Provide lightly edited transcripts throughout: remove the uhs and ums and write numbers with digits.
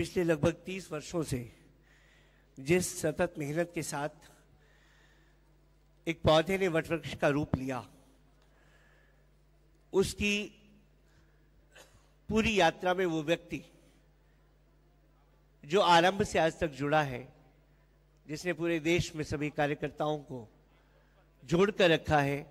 पिछले लगभग 30 वर्षों से जिस सतत मेहनत के साथ एक पौधे ने वटवृक्ष का रूप लिया, उसकी पूरी यात्रा में वो व्यक्ति जो आरंभ से आज तक जुड़ा है, जिसने पूरे देश में सभी कार्यकर्ताओं को जोड़कर रखा है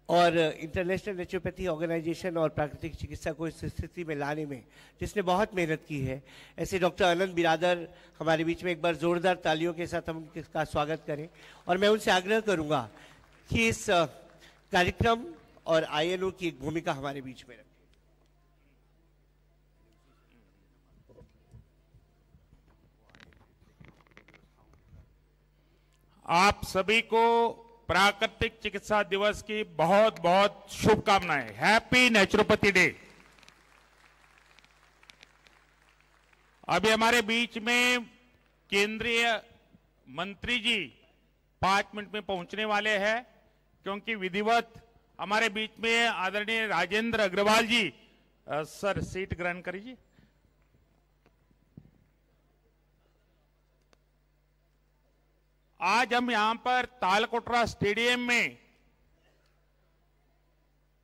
और इंटरनेशनल नेचुरोपैथी ऑर्गेनाइजेशन और प्राकृतिक चिकित्सा को इस स्थिति में लाने में जिसने बहुत मेहनत की है, ऐसे डॉक्टर अनंत बिरादर हमारे बीच में एक बार जोरदार तालियों के साथ हम उनका स्वागत करें। और मैं उनसे आग्रह करूंगा कि इस कार्यक्रम और INO की एक भूमिका हमारे बीच में रखें। आप सभी को प्राकृतिक चिकित्सा दिवस की बहुत बहुत शुभकामनाएं। Happy naturopathy day. अभी हमारे बीच में केंद्रीय मंत्री जी 5 मिनट में पहुंचने वाले हैं, क्योंकि विधिवत हमारे बीच में आदरणीय राजेंद्र अग्रवाल जी, सर सीट ग्रहण करिए। आज हम यहां पर तालकोटरा स्टेडियम में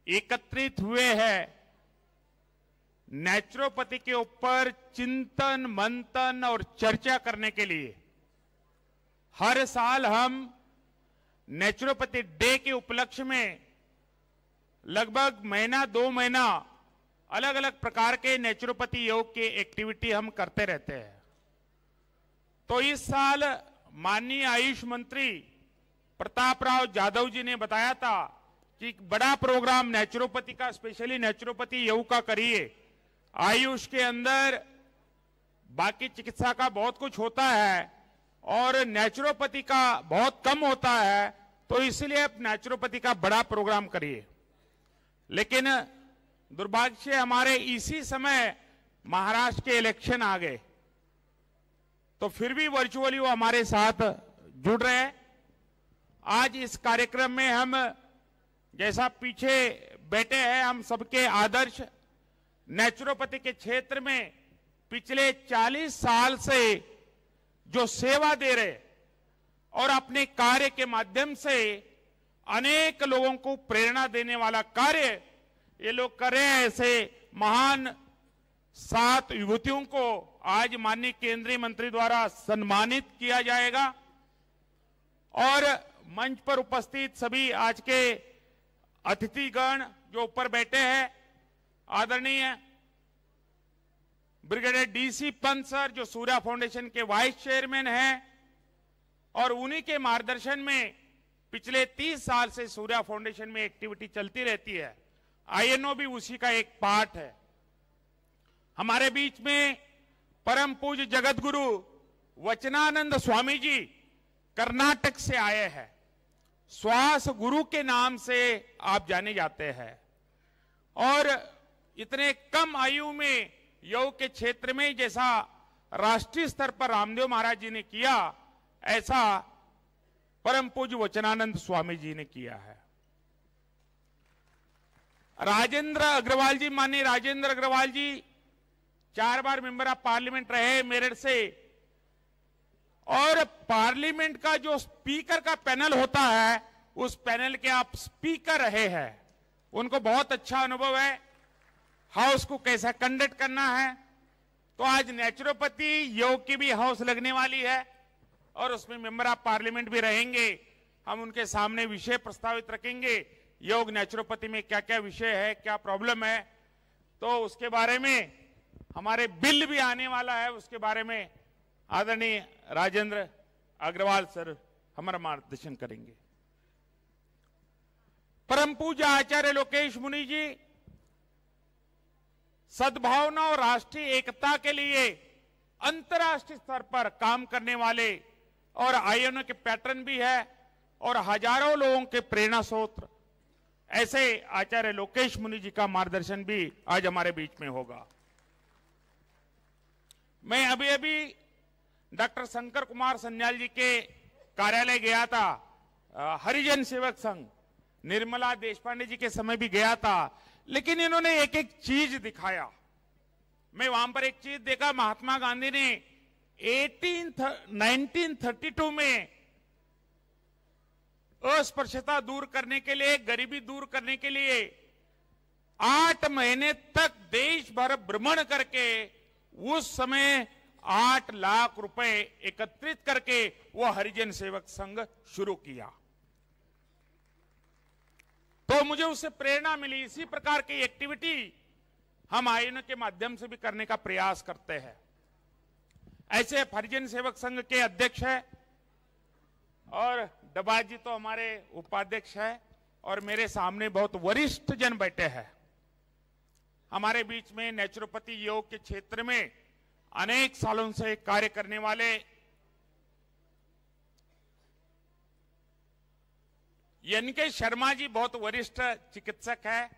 एकत्रित हुए हैं नेचुरोपैथी के ऊपर चिंतन मंथन और चर्चा करने के लिए। हर साल हम नेचुरोपैथी डे के उपलक्ष्य में लगभग महीना 2 महीना अलग अलग प्रकार के नेचुरोपैथी योग की एक्टिविटी हम करते रहते हैं। तो इस साल माननीय आयुष मंत्री प्रताप राव जाधव जी ने बताया था कि एक बड़ा प्रोग्राम नेचुरोपैथी का, स्पेशली नेचुरोपैथी योग का करिए। आयुष के अंदर बाकी चिकित्सा का बहुत कुछ होता है और नेचुरोपैथी का बहुत कम होता है, तो इसलिए आप नेचुरोपैथी का बड़ा प्रोग्राम करिए। लेकिन दुर्भाग्य से हमारे इसी समय महाराष्ट्र के इलेक्शन आ गए, तो फिर भी वर्चुअली वो हमारे साथ जुड़ रहे हैं। आज इस कार्यक्रम में हम जैसा पीछे बैठे हैं, हम सबके आदर्श नेचुरोपैथी के क्षेत्र में पिछले 40 साल से जो सेवा दे रहे और अपने कार्य के माध्यम से अनेक लोगों को प्रेरणा देने वाला कार्य ये लोग कर रहे हैं। ऐसे महान 7 युवतियों को आज माननीय केंद्रीय मंत्री द्वारा सम्मानित किया जाएगा। और मंच पर उपस्थित सभी आज के अतिथिगण जो ऊपर बैठे हैं, आदरणीय ब्रिगेडियर DC पंत सर जो सूर्या फाउंडेशन के वाइस चेयरमैन हैं, और उन्हीं के मार्गदर्शन में पिछले 30 साल से सूर्या फाउंडेशन में एक्टिविटी चलती रहती है। INO भी उसी का एक पार्ट है। हमारे बीच में परम पूज्य जगत गुरु वचनानंद स्वामी जी कर्नाटक से आए हैं। श्वास गुरु के नाम से आप जाने जाते हैं और इतने कम आयु में योग के क्षेत्र में जैसा राष्ट्रीय स्तर पर रामदेव महाराज जी ने किया, ऐसा परम पूज्य वचनानंद स्वामी जी ने किया है। राजेंद्र अग्रवाल जी, माननीय राजेंद्र अग्रवाल जी 4 बार मेंबर ऑफ पार्लियामेंट रहे मेरठ से, और पार्लियामेंट का जो स्पीकर का पैनल होता है उस पैनल के आप स्पीकर रहे हैं। उनको बहुत अच्छा अनुभव है हाउस को कैसा कंडक्ट करना है। तो आज नेचुरोपैथी योग की भी हाउस लगने वाली है और उसमें मेंबर ऑफ पार्लियामेंट भी रहेंगे। हम उनके सामने विषय प्रस्तावित रखेंगे, योग नेचुरोपैथी में क्या क्या विषय है, क्या प्रॉब्लम है, तो उसके बारे में हमारे बिल भी आने वाला है, उसके बारे में आदरणीय राजेंद्र अग्रवाल सर हमारा मार्गदर्शन करेंगे। परम पूज्य आचार्य लोकेश मुनि जी सद्भावना और राष्ट्रीय एकता के लिए अंतर्राष्ट्रीय स्तर पर काम करने वाले और INO के पैटर्न भी है और हजारों लोगों के प्रेरणा स्रोत, ऐसे आचार्य लोकेश मुनि जी का मार्गदर्शन भी आज हमारे बीच में होगा। मैं अभी अभी डॉक्टर शंकर कुमार सन्याल जी के कार्यालय गया था, हरिजन सेवक संघ, निर्मला देशपांडे जी के समय भी गया था, लेकिन इन्होंने एक एक चीज दिखाया। मैं वहां पर एक चीज देखा, महात्मा गांधी ने 1932 में अस्पृश्यता दूर करने के लिए, गरीबी दूर करने के लिए 8 महीने तक देश भर भ्रमण करके उस समय 8 लाख रुपए एकत्रित करके वो हरिजन सेवक संघ शुरू किया। तो मुझे उससे प्रेरणा मिली। इसी प्रकार की एक्टिविटी हम आयोजन के माध्यम से भी करने का प्रयास करते हैं। ऐसे हरिजन सेवक संघ के अध्यक्ष है और डबा जी तो हमारे उपाध्यक्ष है और मेरे सामने बहुत वरिष्ठ जन बैठे हैं। हमारे बीच में नेचुरोपैथी योग के क्षेत्र में अनेक सालों से कार्य करने वाले एनके शर्मा जी बहुत वरिष्ठ चिकित्सक है।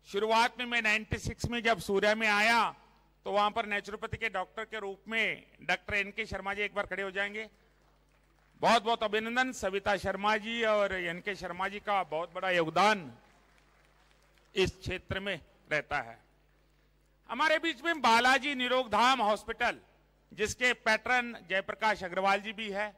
शुरुआत में मैं 96 में जब सूर्या में आया तो वहां पर नेचुरोपैथी के डॉक्टर के रूप में डॉक्टर एनके शर्मा जी, एक बार खड़े हो जाएंगे। बहुत बहुत अभिनंदन। सविता शर्मा जी और एनके शर्मा जी का बहुत बड़ा योगदान इस क्षेत्र में रहता है। हमारे बीच में बालाजी निरोगधाम हॉस्पिटल, जिसके पैटर्न जयप्रकाश अग्रवाल जी भी है,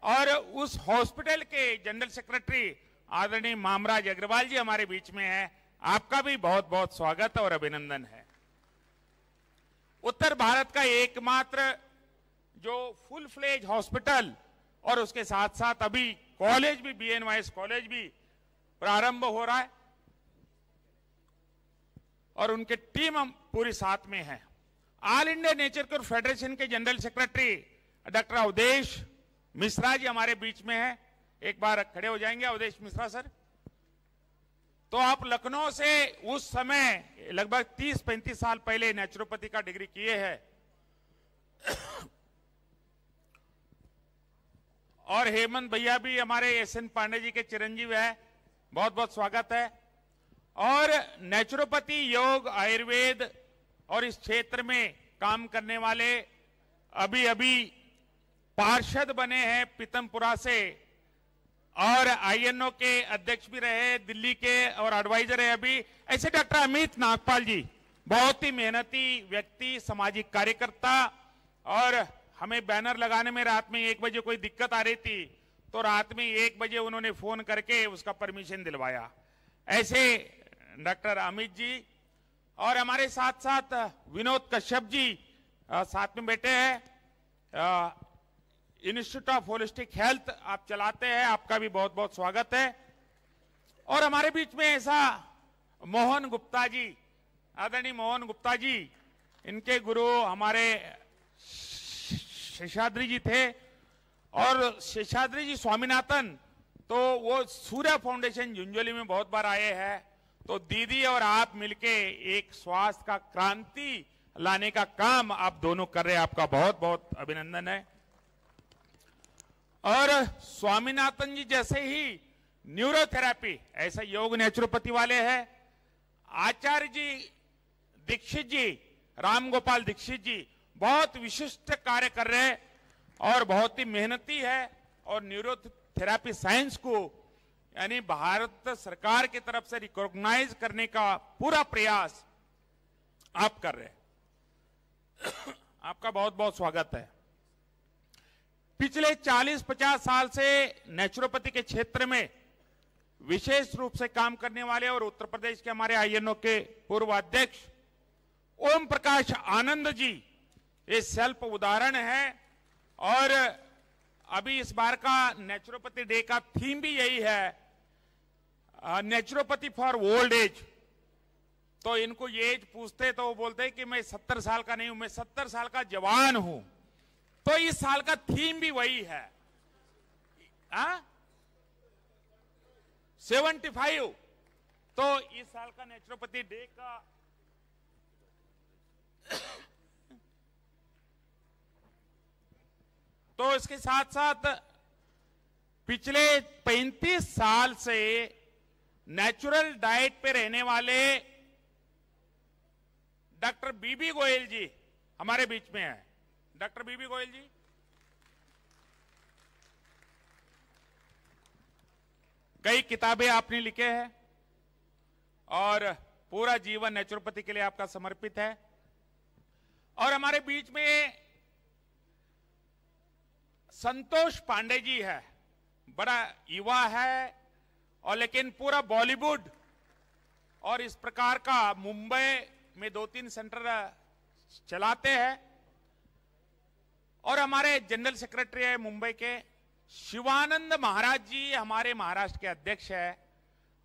और उस हॉस्पिटल के जनरल सेक्रेटरी आदरणीय मामराज अग्रवाल जी हमारे बीच में है। आपका भी बहुत बहुत स्वागत और अभिनंदन है। उत्तर भारत का एकमात्र जो फुल फ्लेज हॉस्पिटल और उसके साथ साथ अभी कॉलेज भी, BNYS कॉलेज भी प्रारंभ हो रहा है और उनके टीम हम पूरी साथ में है। All India nature cure federation के general secretary doctor Avadhesh Mishra ji हमारे बीच में है। एक बार खड़े हो जाएंगे अवधेश मिश्रा सर। तो आप लखनऊ से उस समय लगभग 30-35 साल पहले नेचुरोपैथी का डिग्री किए हैं और हेमंत भैया भी हमारे SN पांडे जी के चिरंजीव है। बहुत बहुत स्वागत है। और नेचुरोपैथी, योग, आयुर्वेद और इस क्षेत्र में काम करने वाले अभी अभी पार्षद बने हैं पीतमपुरा से और INO के अध्यक्ष भी रहे दिल्ली के और एडवाइजर है अभी, ऐसे डॉक्टर अमित नागपाल जी, बहुत ही मेहनती व्यक्ति, सामाजिक कार्यकर्ता। और हमें बैनर लगाने में रात में 1 बजे कोई दिक्कत आ रही थी तो रात में 1 बजे उन्होंने फोन करके उसका परमिशन दिलवाया। ऐसे डॉक्टर अमित जी और हमारे साथ साथ विनोद कश्यप जी साथ में बैठे हैं। इंस्टीट्यूट ऑफ होलिस्टिक हेल्थ आप चलाते हैं, आपका भी बहुत बहुत स्वागत है। और हमारे बीच में ऐसा मोहन गुप्ता जी, आदरणीय मोहन गुप्ता जी, इनके गुरु हमारे शेषाद्री जी थे और शेषाद्री जी स्वामीनाथन, तो वो सूर्य फाउंडेशन झुंझुनू में बहुत बार आए हैं। तो दीदी और आप मिलके एक स्वास्थ्य का क्रांति लाने का काम आप दोनों कर रहे हैं, आपका बहुत बहुत अभिनंदन है। और स्वामीनाथन जी जैसे ही न्यूरोथेरेपी, ऐसा योग नेचुरोपैथी वाले हैं। आचार्य जी दीक्षित जी, राम गोपाल दीक्षित जी बहुत विशिष्ट कार्य कर रहे हैं और बहुत ही मेहनती है और न्यूरोथेरेपी साइंस को यानी भारत सरकार की तरफ से रिकॉग्नाइज करने का पूरा प्रयास आप कर रहे हैं। आपका बहुत बहुत स्वागत है। पिछले 40-50 साल से नेचुरोपैथी के क्षेत्र में विशेष रूप से काम करने वाले और उत्तर प्रदेश के हमारे INO के पूर्व अध्यक्ष ओम प्रकाश आनंद जी ये सेल्फ उदाहरण है। और अभी इस बार का नेचुरोपैथी डे का थीम भी यही है, नेचुरोपैथी फॉर ओल्ड एज। तो इनको ये एज पूछते तो वो बोलते हैं कि मैं 70 साल का नहीं हूं, मैं 70 साल का जवान हूं। तो इस साल का थीम भी वही है, 75। तो इस साल का नेचुरोपैथी डे का तो इसके साथ साथ पिछले 35 साल से नेचुरल डाइट पे रहने वाले डॉक्टर बीबी गोयल जी हमारे बीच में है। डॉक्टर बीबी गोयल जी कई किताबें आपने लिखे हैं और पूरा जीवन नेचुरोपैथी के लिए आपका समर्पित है। और हमारे बीच में संतोष पांडे जी है, बड़ा युवा है और लेकिन पूरा बॉलीवुड और इस प्रकार का मुंबई में 2-3 सेंटर चलाते हैं। और हमारे जनरल सेक्रेटरी है मुंबई के शिवानंद महाराज जी, हमारे महाराष्ट्र के अध्यक्ष है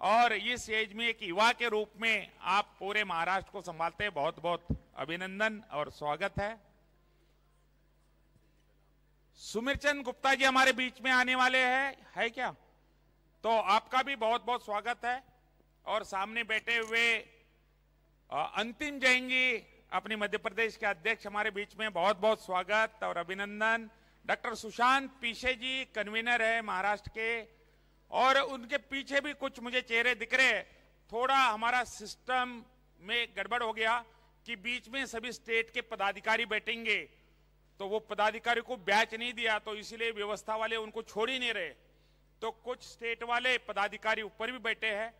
और इस एज में एक युवा के रूप में आप पूरे महाराष्ट्र को संभालते हैं। बहुत बहुत अभिनंदन और स्वागत है। सुमिरचंद गुप्ता जी हमारे बीच में आने वाले हैं, है क्या? तो आपका भी बहुत बहुत स्वागत है। और सामने बैठे हुए अंतिम जैन जी, अपने मध्य प्रदेश के अध्यक्ष, हमारे बीच में बहुत बहुत स्वागत और अभिनंदन। डॉक्टर सुशांत पीछे जी कन्वीनर है महाराष्ट्र के, और उनके पीछे भी कुछ मुझे चेहरे दिख रहे। थोड़ा हमारा सिस्टम में गड़बड़ हो गया कि बीच में सभी स्टेट के पदाधिकारी बैठेंगे, तो वो पदाधिकारी को बैच नहीं दिया, तो इसीलिए व्यवस्था वाले उनको छोड़ ही नहीं रहे। तो कुछ स्टेट वाले पदाधिकारी ऊपर भी बैठे हैं।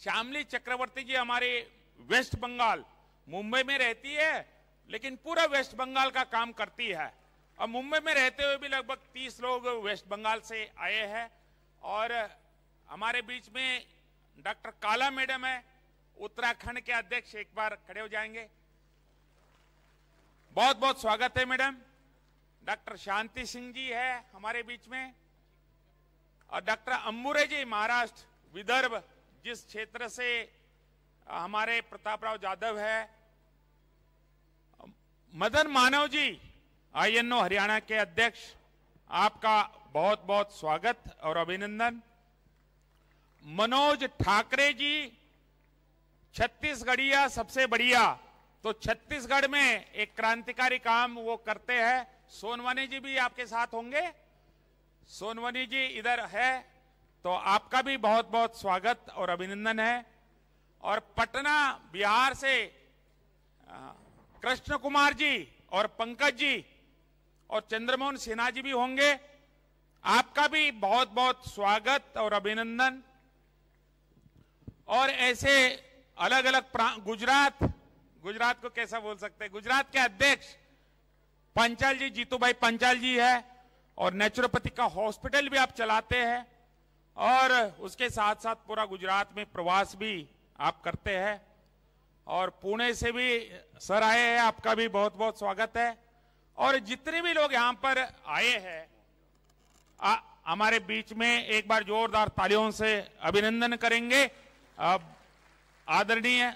श्यामली चक्रवर्ती जी हमारे वेस्ट बंगाल, मुंबई में रहती है लेकिन पूरा वेस्ट बंगाल का काम करती है, और मुंबई में रहते हुए भी लगभग 30 लोग वेस्ट बंगाल से आए हैं। और हमारे बीच में डॉक्टर काला मैडम है, उत्तराखंड के अध्यक्ष, एक बार खड़े हो जाएंगे। बहुत बहुत स्वागत है मैडम। डॉक्टर शांति सिंह जी है हमारे बीच में, और डॉक्टर अंबुरे जी महाराष्ट्र विदर्भ, जिस क्षेत्र से हमारे प्रताप राव जाधव है। मदन मानव जी INO हरियाणा के अध्यक्ष, आपका बहुत बहुत स्वागत और अभिनंदन। मनोज ठाकरे जी छत्तीसगढ़िया सबसे बढ़िया, तो छत्तीसगढ़ में एक क्रांतिकारी काम वो करते हैं। सोनवानी जी भी आपके साथ होंगे, सोनवानी जी इधर है, तो आपका भी बहुत बहुत स्वागत और अभिनंदन है। और पटना बिहार से कृष्ण कुमार जी और पंकज जी और चंद्रमोहन सिन्हा जी भी होंगे, आपका भी बहुत बहुत स्वागत और अभिनंदन। और ऐसे अलग अलग गुजरात को कैसा बोल सकते हैं, गुजरात के अध्यक्ष पंचाल जी, जीतूभाई पंचाल जी है, और नेचुरोपैथी का हॉस्पिटल भी आप चलाते हैं, और उसके साथ साथ पूरा गुजरात में प्रवास भी आप करते हैं। और पुणे से भी सर आए हैं, आपका भी बहुत बहुत स्वागत है। और जितने भी लोग यहां पर आए हैं, हमारे बीच में एक बार जोरदार तालियों से अभिनंदन करेंगे आदरणीय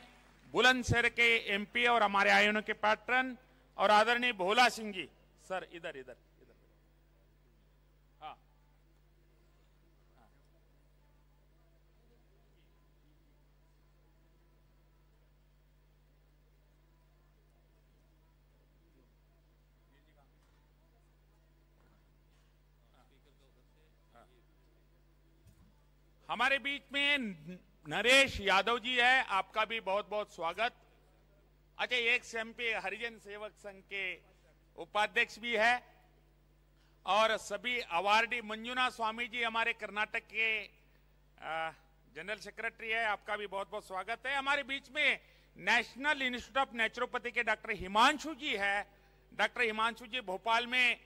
बुलंदशहर के MP और हमारे INO के पैट्रन और आदरणीय भोला सिंह जी। सर इधर इधर इधर, हाँ हमारे बीच में नरेश यादव जी है, आपका भी बहुत बहुत स्वागत। अच्छा, एक MP हरिजन सेवक संघ के उपाध्यक्ष भी है, और सभी अवार्डी मंजुना स्वामी जी हमारे कर्नाटक के जनरल सेक्रेटरी है, आपका भी बहुत बहुत स्वागत है। हमारे बीच में नेशनल इंस्टीट्यूट ऑफ नेचुरोपैथी के डॉक्टर हिमांशु जी है। डॉक्टर हिमांशु जी भोपाल में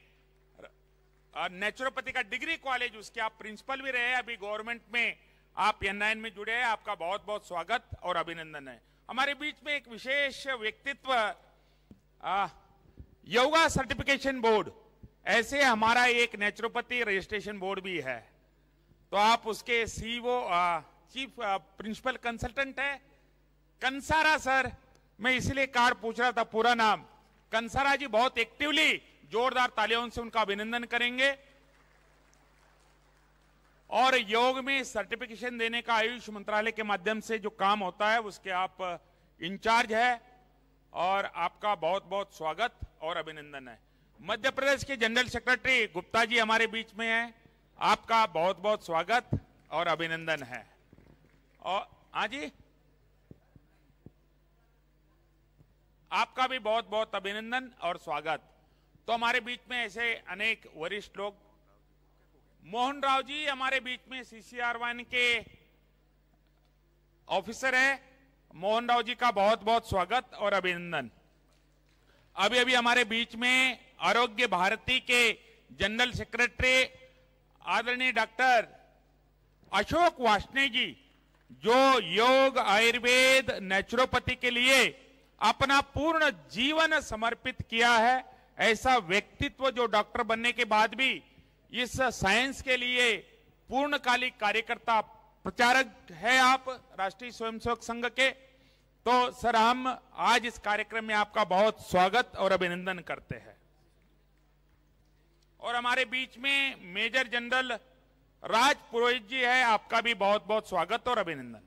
नेचुरोपैथी का डिग्री कॉलेज, उसके आप प्रिंसिपल भी रहे, अभी गवर्नमेंट में आप NIN में जुड़े हैं, आपका बहुत बहुत स्वागत और अभिनंदन है। हमारे बीच में एक विशेष व्यक्तित्व, योगा सर्टिफिकेशन बोर्ड, ऐसे हमारा एक नेचुरोपैथी रजिस्ट्रेशन बोर्ड भी है, तो आप उसके CEO चीफ प्रिंसिपल कंसल्टेंट है कंसारा सर। मैं इसलिए कार्ड पूछ रहा था, पूरा नाम कंसारा जी बहुत एक्टिवली, जोरदार तालियों से उनका अभिनंदन करेंगे। और योग में सर्टिफिकेशन देने का आयुष मंत्रालय के माध्यम से जो काम होता है, उसके आप इंचार्ज है, और आपका बहुत बहुत स्वागत और अभिनंदन है। मध्य प्रदेश के जनरल सेक्रेटरी गुप्ता जी हमारे बीच में हैं, आपका बहुत बहुत स्वागत और अभिनंदन है। और हाँ जी, आपका भी बहुत बहुत अभिनंदन और स्वागत। तो हमारे बीच में ऐसे अनेक वरिष्ठ लोग, मोहन राव जी हमारे बीच में CCR1 के ऑफिसर है, मोहन राव जी का बहुत बहुत स्वागत और अभिनंदन। अभी अभी हमारे बीच में आरोग्य भारती के जनरल सेक्रेटरी आदरणीय डॉक्टर अशोक वार्ष्णेय जी, जो योग, आयुर्वेद, नेचुरोपैथी के लिए अपना पूर्ण जीवन समर्पित किया है, ऐसा व्यक्तित्व जो डॉक्टर बनने के बाद भी इस साइंस के लिए पूर्णकालिक कार्यकर्ता प्रचारक है आप राष्ट्रीय स्वयंसेवक संघ के। तो सर, हम आज इस कार्यक्रम में आपका बहुत स्वागत और अभिनंदन करते हैं। और हमारे बीच में मेजर जनरल राज पुरोहित जी है, आपका भी बहुत बहुत स्वागत और अभिनंदन।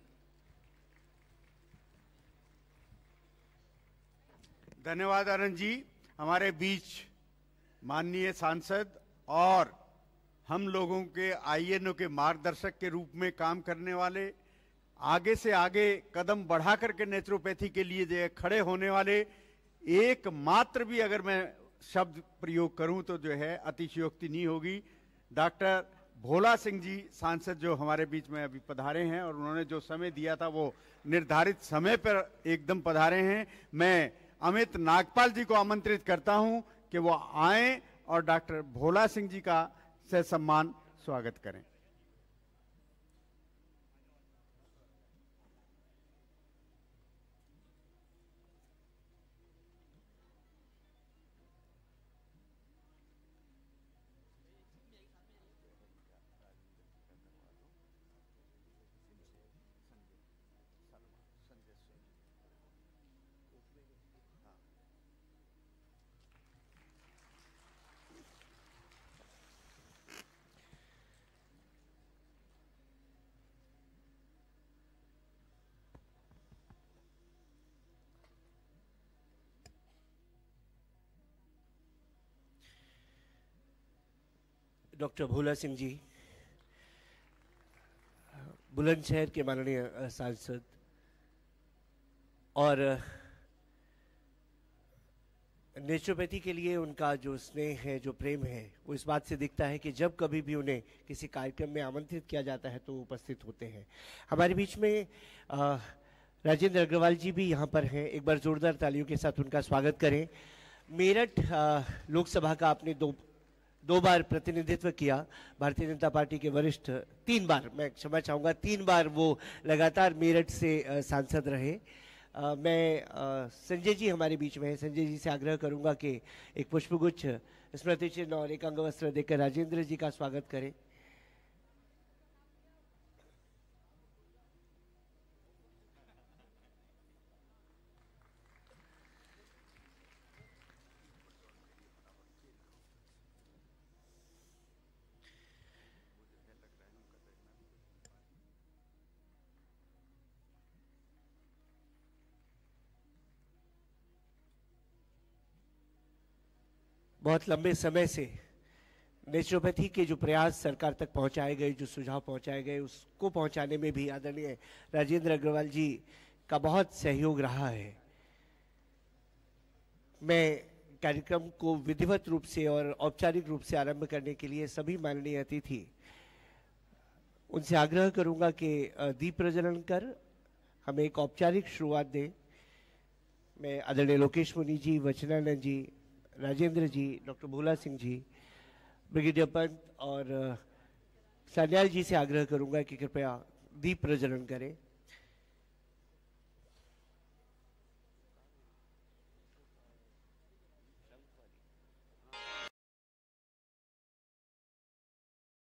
धन्यवाद आनंद जी। हमारे बीच माननीय सांसद और हम लोगों के आईएनओ के मार्गदर्शक के रूप में काम करने वाले, आगे से आगे कदम बढ़ा करके नेचुरोपैथी के लिए जो खड़े होने वाले, एकमात्र भी अगर मैं शब्द प्रयोग करूं तो जो है अतिशयोक्ति नहीं होगी, डॉक्टर भोला सिंह जी सांसद जो हमारे बीच में अभी पधारे हैं और उन्होंने जो समय दिया था वो निर्धारित समय पर एकदम पधारे हैं। मैं अमित नागपाल जी को आमंत्रित करता हूं कि वो आएं और डॉक्टर भोला सिंह जी का से सम्मान स्वागत करें। डॉक्टर भोला सिंह जी, बुलंदशहर के माननीय सांसद, और नेचुरोपैथी के लिए उनका जो स्नेह है, जो प्रेम है, वो इस बात से दिखता है कि जब कभी भी उन्हें किसी कार्यक्रम में आमंत्रित किया जाता है तो वो उपस्थित होते हैं। हमारे बीच में राजेंद्र अग्रवाल जी भी यहाँ पर हैं। एक बार जोरदार तालियों के साथ उनका स्वागत करें। मेरठ लोकसभा का आपने दो बार प्रतिनिधित्व किया। भारतीय जनता पार्टी के वरिष्ठ 3 बार, मैं क्षमा चाहूँगा, 3 बार वो लगातार मेरठ से सांसद रहे। मैं संजय जी हमारे बीच में हैं। संजय जी से आग्रह करूंगा कि एक पुष्पगुच्छ, स्मृति चिन्ह और एक अंगवस्त्र देकर राजेंद्र जी का स्वागत करें। बहुत लंबे समय से नेचुरोपैथी के जो प्रयास सरकार तक पहुंचाए गए, जो सुझाव पहुंचाए गए, उसको पहुंचाने में भी आदरणीय राजेंद्र अग्रवाल जी का बहुत सहयोग रहा है। मैं कार्यक्रम को विधिवत रूप से और औपचारिक रूप से आरंभ करने के लिए सभी माननीय अतिथि उनसे आग्रह करूंगा कि दीप प्रज्वलन कर हमें एक औपचारिक शुरुआत दें। मैं आदरणीय लोकेश मुनि जी, वचनानंद जी, राजेंद्र जी, डॉक्टर भोला सिंह जी, ब्रिगेडियर पंत और सान्याल जी से आग्रह करूंगा कि कृपया दीप प्रज्वलन करें।